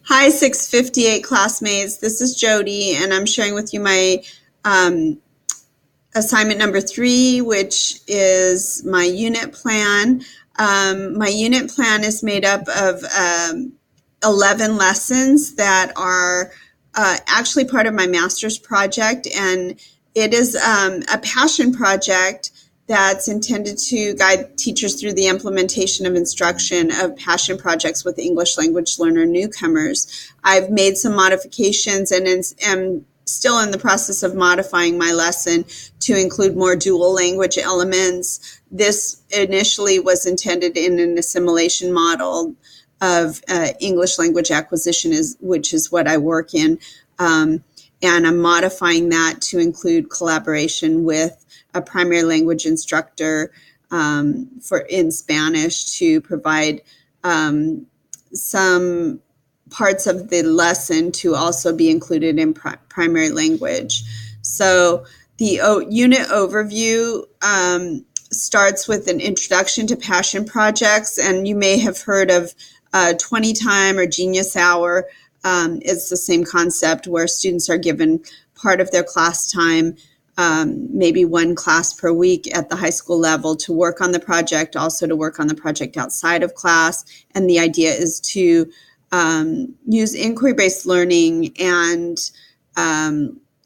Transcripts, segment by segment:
Hi, 658 classmates. This is Jody, and I'm sharing with you my um, assignment number 3, which is my unit plan. My unit plan is made up of 11 lessons that are actually part of my master's project, and it is a passion project that's intended to guide teachers through the implementation of instruction of passion projects with English language learner newcomers. I've made some modifications and am still in the process of modifying my lesson to include more dual language elements. This initially was intended in an assimilation model of English language acquisition, which is what I work in. And I'm modifying that to include collaboration with a primary language instructor in Spanish to provide some parts of the lesson to also be included in primary language. So the unit overview starts with an introduction to passion projects, and you may have heard of 20 time or Genius Hour. It's the same concept where students are given part of their class time, maybe one class per week at the high school level to work on the project, also to work on the project outside of class. And the idea is to use inquiry-based learning and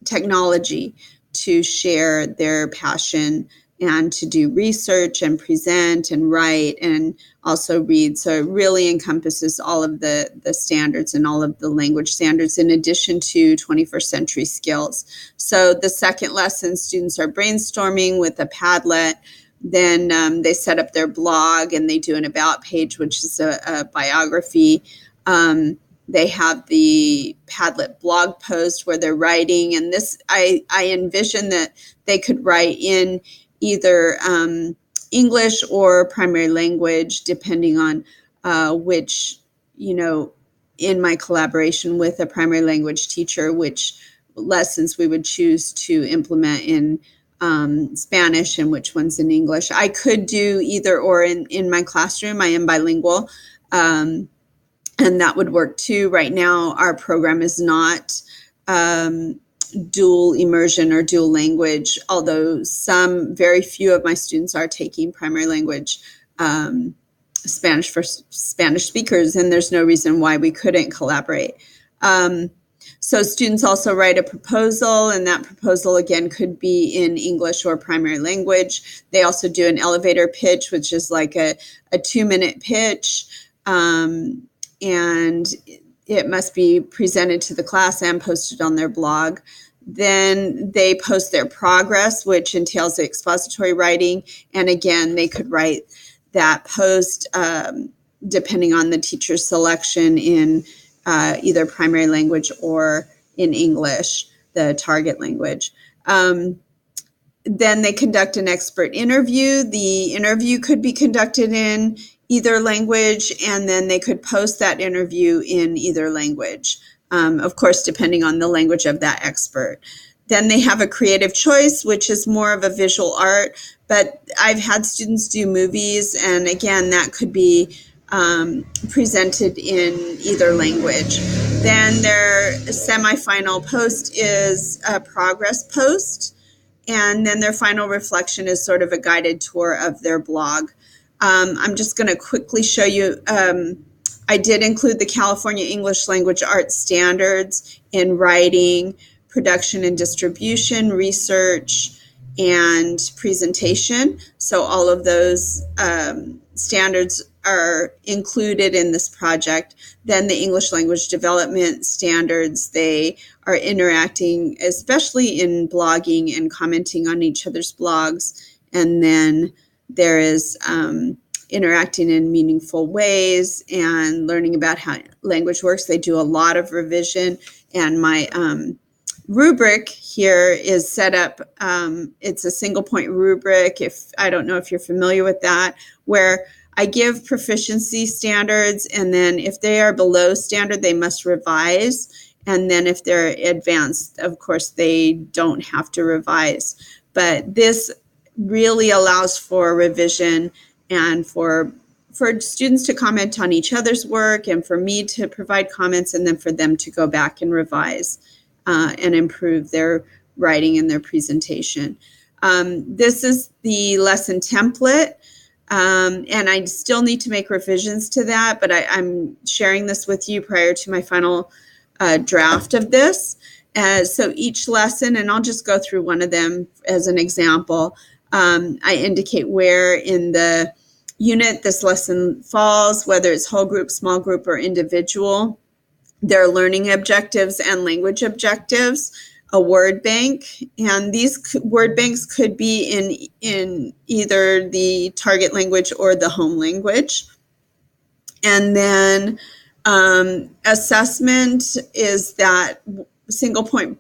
technology to share their passion and to do research and present and write and also read. So it really encompasses all of the standards and all of the language standards in addition to 21st century skills. So the second lesson, students are brainstorming with a Padlet. Then they set up their blog and they do an about page, which is a biography. They have the Padlet blog post where they're writing, and this I envision that they could write in either English or primary language, depending on which, in my collaboration with a primary language teacher, which lessons we would choose to implement in Spanish and which ones in English. I could do either or in my classroom. I am bilingual. And that would work too. Right now, our program is not dual immersion or dual language, although very few of my students are taking primary language Spanish for Spanish speakers, and there's no reason why we couldn't collaborate. So students also write a proposal, and that proposal again could be in English or primary language. They also do an elevator pitch, which is like a 2-minute pitch. And it must be presented to the class and posted on their blog. Then they post their progress, which entails expository writing. And again, they could write that post depending on the teacher's selection in either primary language or in English, the target language. Then they conduct an expert interview. The interview could be conducted in either language, and then they could post that interview in either language, of course, depending on the language of that expert. Then they have a creative choice, which is more of a visual art, but I've had students do movies, and again, that could be presented in either language. Then their semifinal post is a progress post, and then their final reflection is sort of a guided tour of their blog. I'm just going to quickly show you. I did include the California English Language Arts Standards in writing, production and distribution, research, and presentation. So all of those standards are included in this project. Then the English language development standards, they are interacting, especially in blogging and commenting on each other's blogs. And then there is interacting in meaningful ways and learning about how language works. They do a lot of revision, and my rubric here is set up. It's a single point rubric. I don't know if you're familiar with that, where I give proficiency standards, and then if they are below standard, they must revise. And then if they're advanced, of course, they don't have to revise. But this really allows for revision and for for students to comment on each other's work and for me to provide comments and then for them to go back and revise and improve their writing and their presentation. This is the lesson template. And I still need to make revisions to that, but I'm sharing this with you prior to my final draft of this. So each lesson, and I'll just go through one of them as an example, I indicate where in the unit this lesson falls, whether it's whole group, small group, or individual, their learning objectives and language objectives, a word bank, and these word banks could be in either the target language or the home language. And then assessment is that single point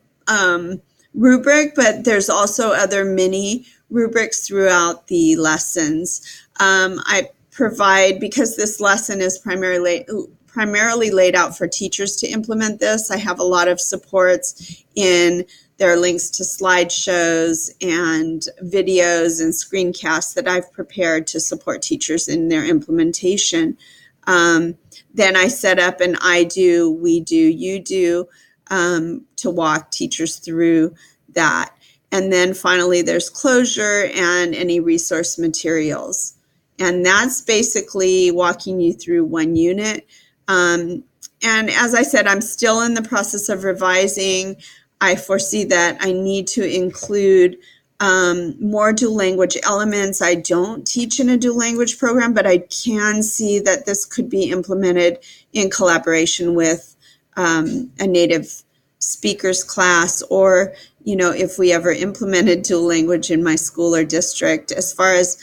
rubric, but there's also other mini rubrics throughout the lessons. I provide, because this lesson is primarily laid out for teachers to implement this, I have a lot of supports in there are links to slideshows and videos and screencasts that I've prepared to support teachers in their implementation. Then I set up an I do, we do, you do to walk teachers through that. And then finally, there's closure and any resource materials. And that's basically walking you through one unit. And as I said, I'm still in the process of revising. I foresee that I need to include more dual language elements. I don't teach in a dual language program, but I can see that this could be implemented in collaboration with a native speakers class, or, you know, if we ever implemented dual language in my school or district, as far as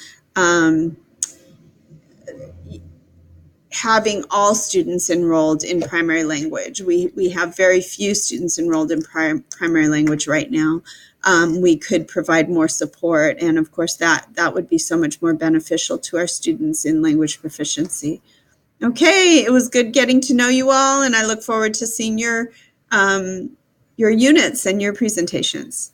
having all students enrolled in primary language. We have very few students enrolled in primary language right now. We could provide more support, and of course that would be so much more beneficial to our students in language proficiency. Okay, it was good getting to know you all, and I look forward to seeing your units and your presentations.